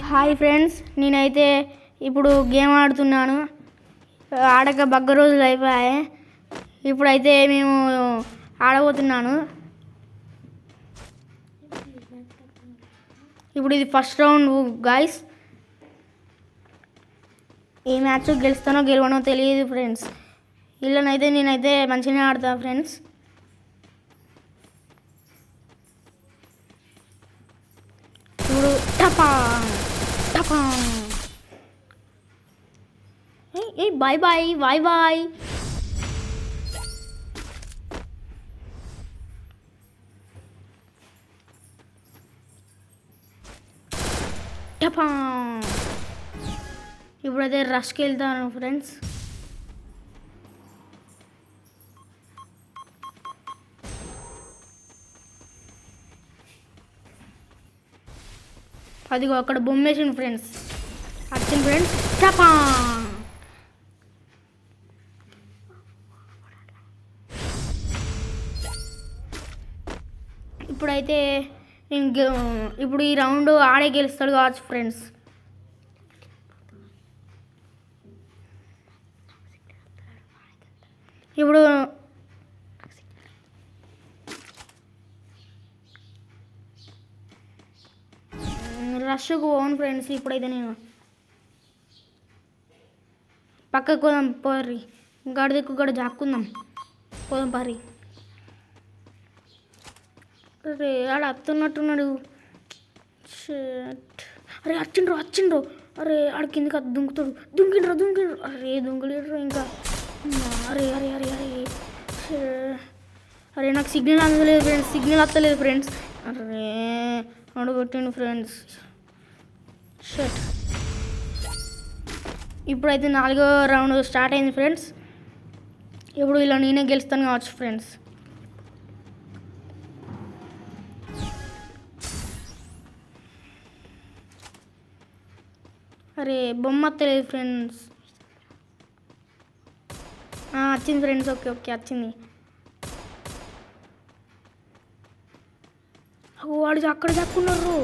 Hi friends, నేనైతే ఇప్పుడు game ఆడుతున్నాను. ఆడక బగ్గ రోజులు అయిపోయాయి. ఇప్పుడైతే మేము ఆడబోతున్నాను. ఇప్పుడు ఇది ఫస్ట్ రౌండ్ గాయస్. ఈ మ్యాచ్ గెలుస్తానో గెలవనో తెలియదు ఫ్రెండ్స్. ఇళ్ళనైతే నేనైతే మంచిగానే ఆడతాను ఫ్రెండ్స్. ఇప్పుడు టపా టపా. ఏ బాయ్ బాయ్ బాయ్ బాయ్. టపా. ఇప్పుడైతే రష్కి వెళ్తాను ఫ్రెండ్స్. అదిగో అక్కడ బొమ్మేసింది ఫ్రెండ్స్. వచ్చింది ఫ్రెండ్స్. టపా. ఇప్పుడైతే ఇప్పుడు ఈ రౌండ్ ఆడే గెలుస్తాడు కావచ్చు ఫ్రెండ్స్. ఇప్పుడు రష్కు పోను ఫ్రెండ్స్. ఇప్పుడైతే నేను పక్కకు పోదాం పోర్రి. గడిదెక్కు గడ జాక్కుందాం పోదాం పారి. అరే ఆడ అత్తున్నట్టున్నాడు. అరే వచ్చిండ్రు. అరే ఆడ కిందకి దుంకుతాడు. దుంకిండ్రు. అరే దుంకలేడు ఇంకా. అరే అరే అరే అరే అరే నాకు సిగ్నల్ వస్తలేదు ఫ్రెండ్స్. అరే అడుగొట్టిండు ఫ్రెండ్స్. షట్. ఇప్పుడైతే 4వ రౌండ్ స్టార్ట్ అయింది ఫ్రెండ్స్. ఇప్పుడు ఇలా నేనే గెలుస్తాను కావచ్చు ఫ్రెండ్స్. అరే బొమ్మ వస్తలేదు ఫ్రెండ్స్. వచ్చింది ఫ్రెండ్స్. ఓకే వచ్చింది. వాడు అక్కడ చెప్పుకున్నారు.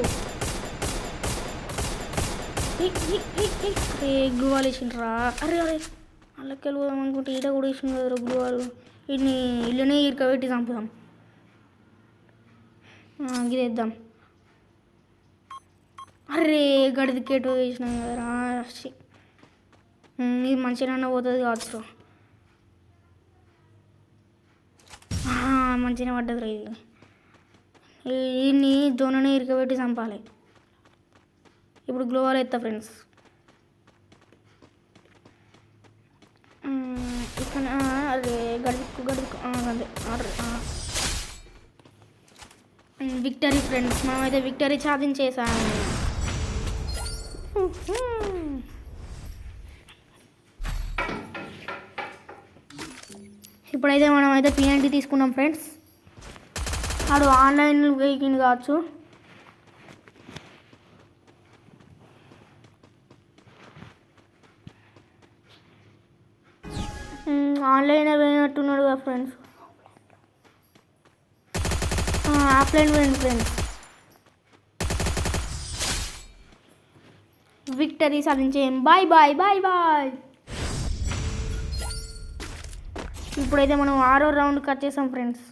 అరే గ్లూవాల్ వేసిండ్రా. అరే వాళ్ళకి వెళ్ళిపోదాం అనుకుంటే ఈడ కూడా వేసింది కదా గ్లూవాల్. వీటిని ఇల్లునే ఇరకబెట్టి చంపుదాం. గిదేద్దాం. అరే గడిదికేటో వేసినాం కదరా. ఇది మంచిగా పోతుంది కావచ్చు. మంచిగా పడ్డది రా. ఇది వీడిని దోననే ఇరకబెట్టి చంపాలి. ఇప్పుడు గ్లోవాల్ ఎత్తా ఫ్రెండ్స్. ఇక్కడ అరే గడికు అదే విక్టరీ ఫ్రెండ్స్. మనమైతే విక్టరీ సాధించేసాము. ఇప్పుడైతే మనమైతే PNT తీసుకున్నాం ఫ్రెండ్స్. ఆడు ఆన్లైన్ వెయికింగ్ కావచ్చు. ఆన్లైన్ పోయినట్టున్నాడు కదా ఫ్రెండ్స్. ఆఫ్లైన్ పోయింది ఫ్రెండ్స్. విక్టరీ సాధించేయం. Bye bye bye bye. ఇప్పుడైతే మనం 6వ రౌండ్కి వచ్చేసాం ఫ్రెండ్స్.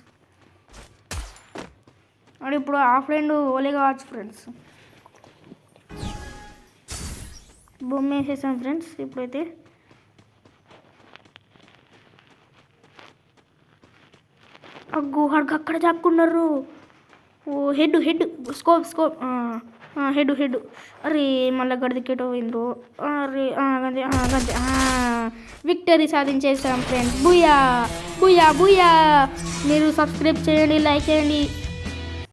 అది ఇప్పుడు ఆఫ్లైన్ ఓలే కావచ్చు ఫ్రెండ్స్. బొమ్మ వేసేసాం ఫ్రెండ్స్. ఇప్పుడైతే అక్కడ చెప్పుకున్నారు. Head scope head. అరే మళ్ళీ గడిదికేటో పోయిండ్రు. అరే గంతే. విక్టరీ సాధించేసాం ఫ్రెండ్స్. బుయా. మీరు సబ్స్క్రైబ్ చేయండి, లైక్ చేయండి.